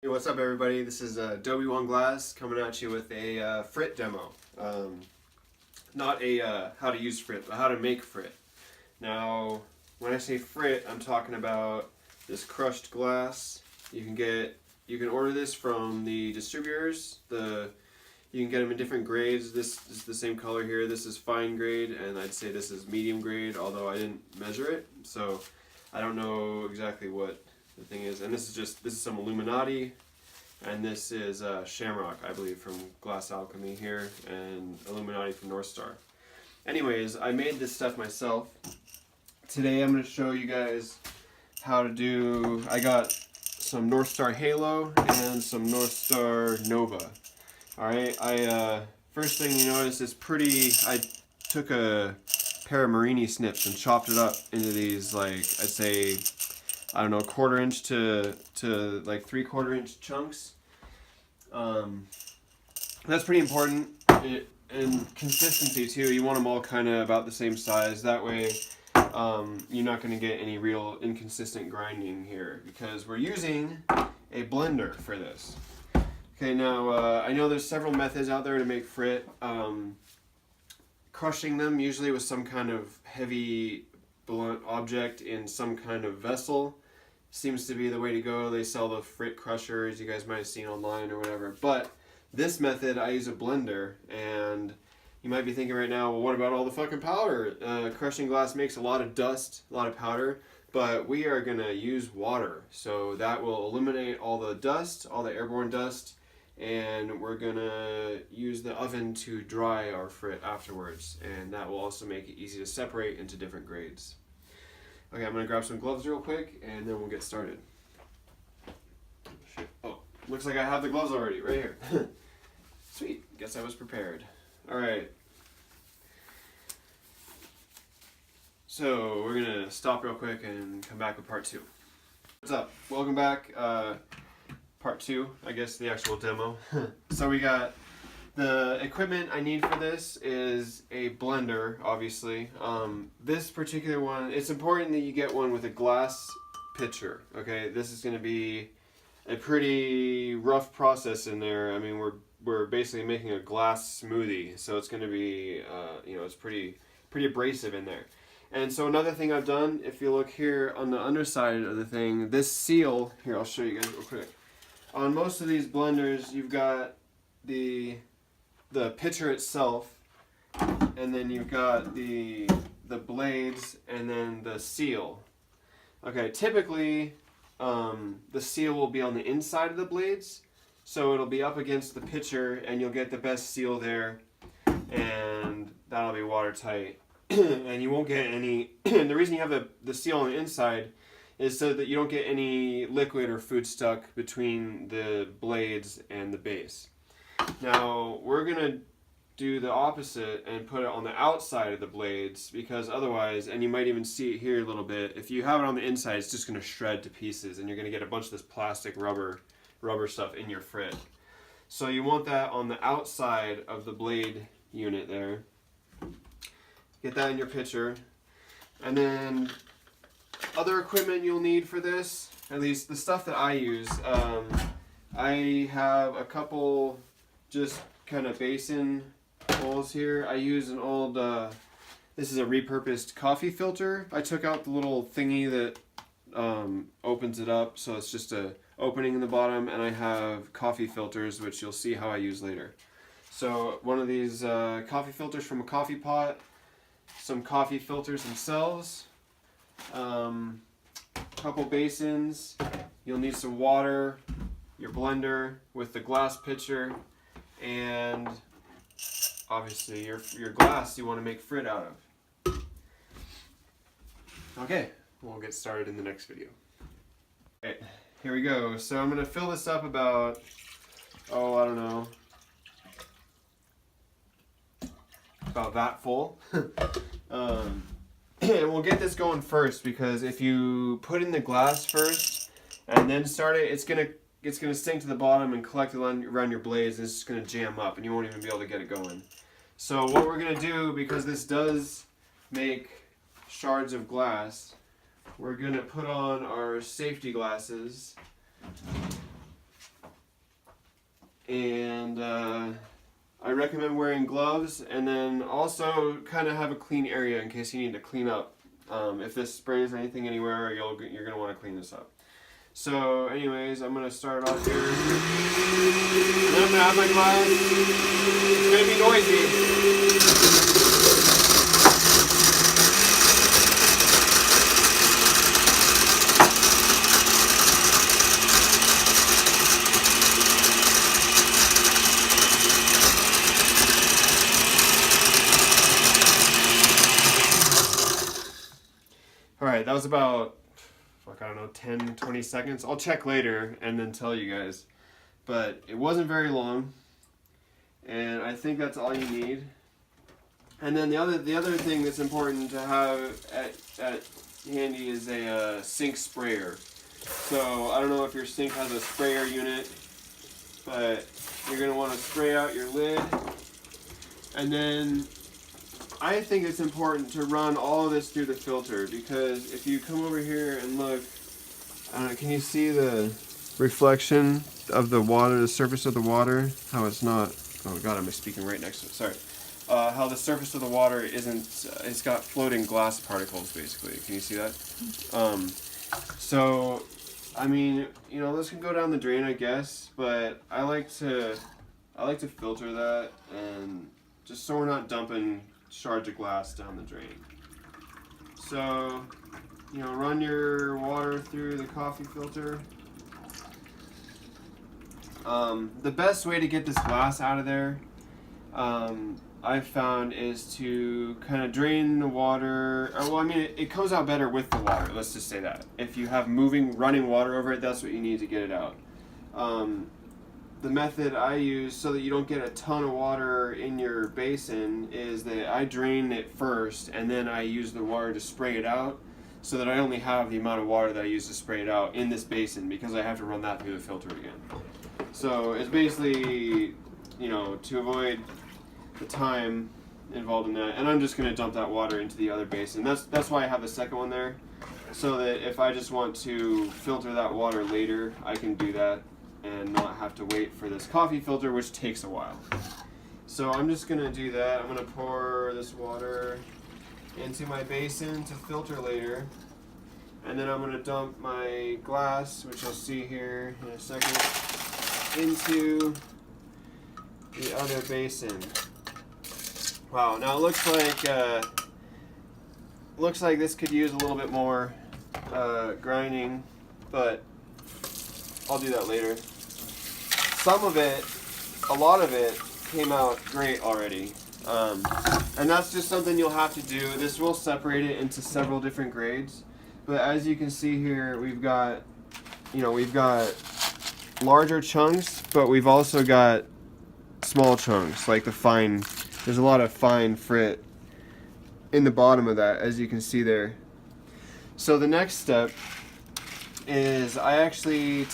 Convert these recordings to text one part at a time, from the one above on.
Hey, what's up everybody? This is Dobbie Wan Glass coming at you with a Frit demo. Not a how to use Frit, but how to make Frit. Now, when I say Frit, I'm talking about this crushed glass. You can order this from the distributors. You can get them in different grades. This is the same color here. This is fine grade, and I'd say this is medium grade, although I didn't measure it, so I don't know exactly what the thing is. And this is some Illuminati, and this is Shamrock, I believe, from Glass Alchemy here, and Illuminati from North Star. Anyways, I made this stuff myself. Today I'm going to show you guys how to do. I got some North Star Halo and some North Star Nova. Alright, first thing you notice is I took a pair of Marini snips and chopped it up into these, like, I'd say, I don't know, 1/4 inch to like 3/4 inch chunks. That's pretty important. And consistency too. You want them all kind of about the same size. That way, you're not going to get any real inconsistent grinding here, because we're using a blender for this. Okay, now I know there's several methods out there to make Frit. Crushing them, usually with some kind of heavy blunt object in some kind of vessel, seems to be the way to go. They sell the Frit crushers, you guys might have seen online or whatever. But this method, I use a blender, and you might be thinking right now, well, what about all the fucking powder? Crushing glass makes a lot of dust, a lot of powder, but we are gonna use water. So that will eliminate all the dust, all the airborne dust, and we're gonna use the oven to dry our Frit afterwards, and that will also make it easy to separate into different grades. Okay, I'm gonna grab some gloves real quick, and then we'll get started. Shit. Oh, looks like I have the gloves already, right here. Sweet, guess I was prepared. Alright. So, we're gonna stop real quick and come back with part 2. What's up? Welcome back. Part 2, I guess, the actual demo. So we got the equipment I need for this is a blender, obviously. This particular one, it's important that you get one with a glass pitcher. Okay, this is going to be a pretty rough process in there. I mean, we're basically making a glass smoothie, so it's going to be, it's pretty abrasive in there. And so another thing I've done, if you look here on the underside of the thing, this seal here, I'll show you guys real quick. On most of these blenders, you've got the pitcher itself, and then you've got the blades, and then the seal. Okay, typically the seal will be on the inside of the blades, so it'll be up against the pitcher, and you'll get the best seal there, and that'll be watertight. And you won't get any. And the reason you have the seal on the inside is so that you don't get any liquid or food stuck between the blades and the base. Now, we're going to do the opposite and put it on the outside of the blades, because otherwise, and you might even see it here a little bit, if you have it on the inside, it's just going to shred to pieces, and you're going to get a bunch of this plastic rubber stuff in your Frit. So you want that on the outside of the blade unit there. Get that in your pitcher. And then other equipment you'll need for this, at least the stuff that I use, I have a couple just kind of basin bowls here. I use an old, this is a repurposed coffee filter. I took out the little thingy that opens it up, so it's just a opening in the bottom, and I have coffee filters, which you'll see how I use later. So one of these coffee filters from a coffee pot, some coffee filters themselves, couple basins, you'll need some water, your blender with the glass pitcher, and obviously your glass you want to make Frit out of. Okay, we'll get started in the next video. Okay, here we go. So I'm going to fill this up about, I don't know, about that full. And we'll get this going first, because if you put in the glass first and then start it, it's gonna sink to the bottom and collect around your blades, and it's just gonna jam up, and you won't even be able to get it going. So what we're gonna do, because this does make shards of glass, we're gonna put on our safety glasses and I recommend wearing gloves, and then also kind of have a clean area in case you need to clean up. If this sprays anything anywhere, you're going to want to clean this up. So anyways, I'm going to start off here. And then I'm going to have my glass. It's going to be noisy. Alright, that was about, I don't know, 10, 20 seconds. I'll check later and then tell you guys. But it wasn't very long. And I think that's all you need. And then the other thing that's important to have at handy is a sink sprayer. So I don't know if your sink has a sprayer unit, but you're going to want to spray out your lid. And then I think it's important to run all of this through the filter, because if you come over here and look, can you see the reflection of the water, the surface of the water? How it's not, oh god, I'm speaking right next to it, sorry. How the surface of the water isn't, it's got floating glass particles basically. Can you see that? So, I mean, you know, this can go down the drain, I guess, but I like to filter that, and just so we're not dumping shards of glass down the drain. So, you know, run your water through the coffee filter. The best way to get this glass out of there, I've found, is to kind of drain the water. Well, I mean, it comes out better with the water, let's just say that. If you have running water over it, that's what you need to get it out. The method I use so that you don't get a ton of water in your basin is that I drain it first and then I use the water to spray it out, so that I only have the amount of water that I use to spray it out in this basin, because I have to run that through the filter again. So it's basically, you know, to avoid the time involved in that, and I'm just going to dump that water into the other basin. That's why I have the second one there, so that if I just want to filter that water later, I can do that and not have to wait for this coffee filter, which takes a while. So I'm just going to do that. I'm going to pour this water into my basin to filter later, and then I'm going to dump my glass, which you'll see here in a second, into the other basin. Wow, now it looks like this could use a little bit more grinding, but I'll do that later. Some of it, a lot of it, came out great already. And that's just something you'll have to do. This will separate it into several different grades. But as you can see here, we've got larger chunks, but we've also got small chunks, like the fine. There's a lot of fine frit in the bottom of that, as you can see there. So the next step is I actually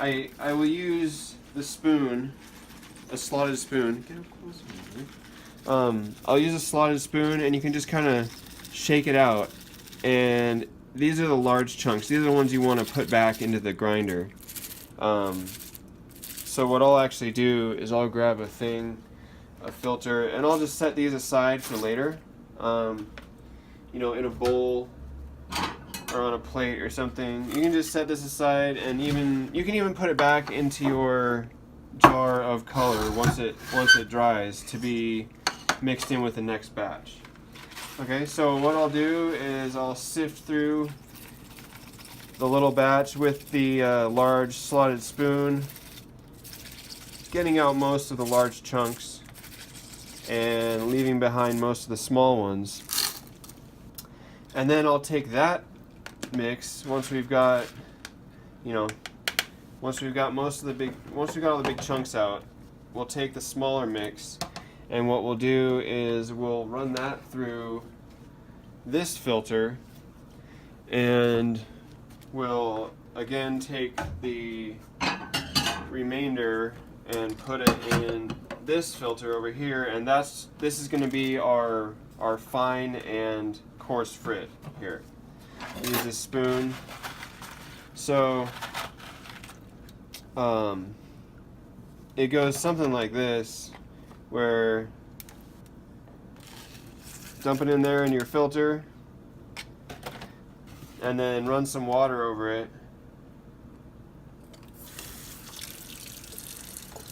I will use the spoon, a slotted spoon. I'll use a slotted spoon, and you can just kind of shake it out. And these are the large chunks. These are the ones you want to put back into the grinder. So what I'll actually do is I'll grab a filter, and I'll just set these aside for later. You know, in a bowl or on a plate or something. You can just set this aside, and you can even put it back into your jar of color once it dries, to be mixed in with the next batch. Okay, so what I'll do is I'll sift through the little batch with the large slotted spoon, getting out most of the large chunks and leaving behind most of the small ones. And then I'll take that mix once we've got all the big chunks out. We'll take the smaller mix, and what we'll do is we'll run that through this filter, and we'll again take the remainder and put it in this filter over here, and this is going to be our fine and coarse frit here. Use this spoon. So it goes something like this, where dump it in there in your filter and then run some water over it.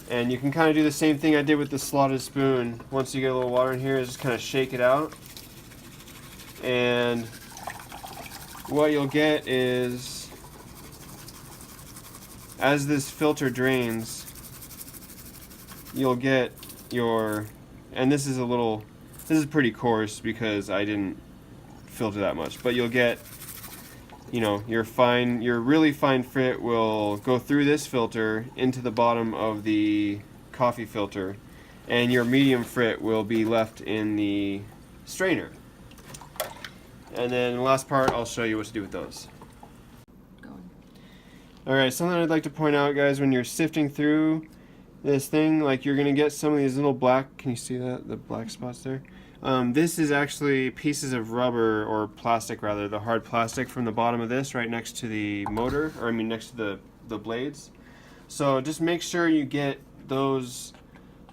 And you can kind of do the same thing I did with the slotted spoon. Once you get a little water in here, just kind of shake it out. And what you'll get is, as this filter drains, you'll get your, and this is pretty coarse because I didn't filter that much, but you'll get, you know, your really fine frit will go through this filter into the bottom of the coffee filter, and your medium frit will be left in the strainer. And then the last part, I'll show you what to do with those. Alright, something I'd like to point out, guys, when you're sifting through this thing, like, you're going to get some of these little black, can you see that, the black spots there? This is actually pieces of rubber, or plastic rather, the hard plastic from the bottom of this right next to the motor, or I mean next to the blades. So just make sure you get those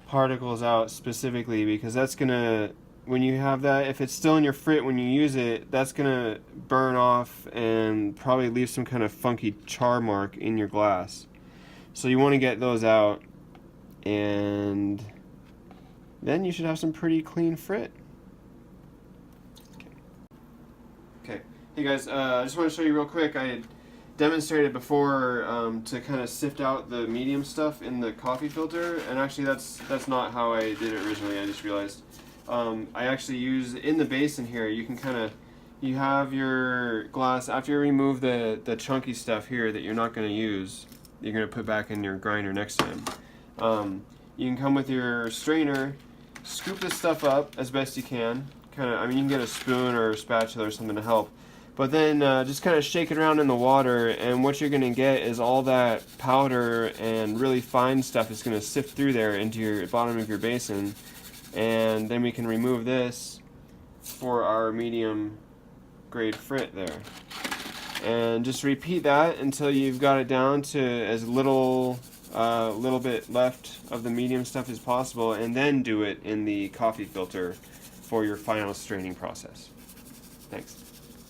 particles out specifically, because that's going to, when you have that, if it's still in your frit when you use it, that's going to burn off and probably leave some kind of funky char mark in your glass. So you want to get those out, and then you should have some pretty clean frit. Okay. Hey guys, I just want to show you real quick. I had demonstrated before to kind of sift out the medium stuff in the coffee filter, and actually that's not how I did it originally. I just realized I actually use in the basin here. You can kind of, you have your glass after you remove the chunky stuff here that you're not going to use. You're going to put back in your grinder next time. You can come with your strainer, scoop this stuff up as best you can. Kind of, I mean, you can get a spoon or a spatula or something to help. But then just kind of shake it around in the water, and what you're going to get is all that powder and really fine stuff is going to sift through there into your bottom of your basin. And then we can remove this for our medium grade frit there. And just repeat that until you've got it down to as little bit left of the medium stuff as possible, and then do it in the coffee filter for your final straining process. Thanks.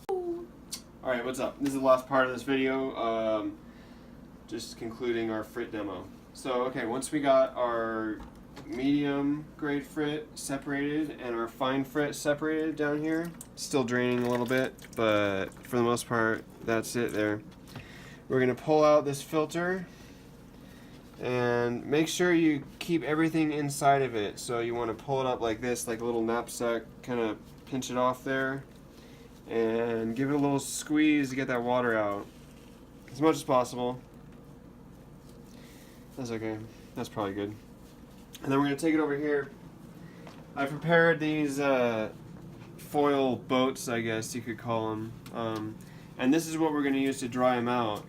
Alright, what's up? This is the last part of this video, just concluding our frit demo. So, okay, once we got our medium grade frit separated and our fine frit separated down here, still draining a little bit, but for the most part, that's it there. We're going to pull out this filter, and make sure you keep everything inside of it. So you want to pull it up like this, like a little knapsack, kind of pinch it off there, and give it a little squeeze to get that water out as much as possible. That's okay. That's probably good. And then we're going to take it over here. I prepared these foil boats, I guess you could call them. And this is what we're going to use to dry them out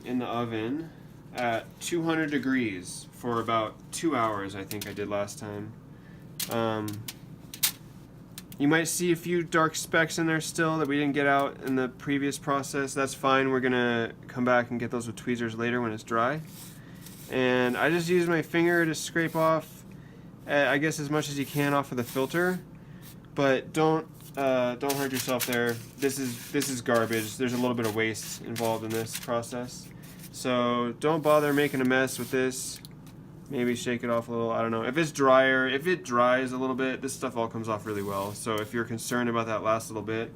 in the oven at 200 degrees for about 2 hours, I think I did last time. You might see a few dark specks in there still that we didn't get out in the previous process. That's fine. We're going to come back and get those with tweezers later when it's dry. And I just use my finger to scrape off, I guess, as much as you can off of the filter. But don't hurt yourself there. This is garbage. There's a little bit of waste involved in this process. So don't bother making a mess with this. Maybe shake it off a little, I don't know. If it's drier, if it dries a little bit, this stuff all comes off really well. So if you're concerned about that last little bit,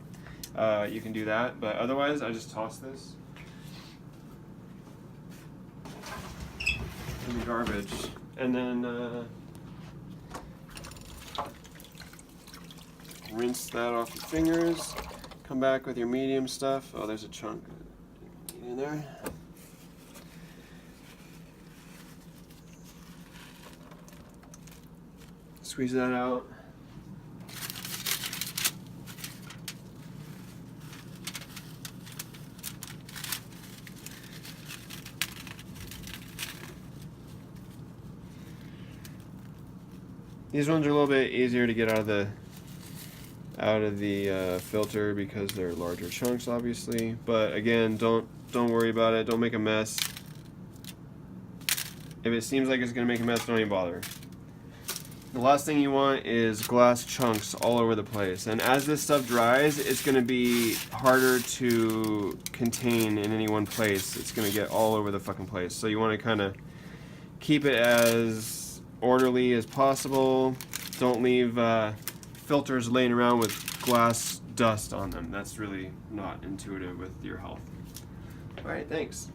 you can do that. But otherwise, I just toss this in the garbage. And then rinse that off your fingers. Come back with your medium stuff. Oh, there's a chunk in there. Squeeze that out. These ones are a little bit easier to get out of the filter because they're larger chunks, obviously. But again, don't worry about it. Don't make a mess. If it seems like it's going to make a mess, don't even bother. The last thing you want is glass chunks all over the place. And as this stuff dries, it's going to be harder to contain in any one place. It's going to get all over the fucking place. So you want to kind of keep it as orderly as possible. Don't leave filters laying around with glass dust on them. That's really not intuitive with your health. Alright, thanks.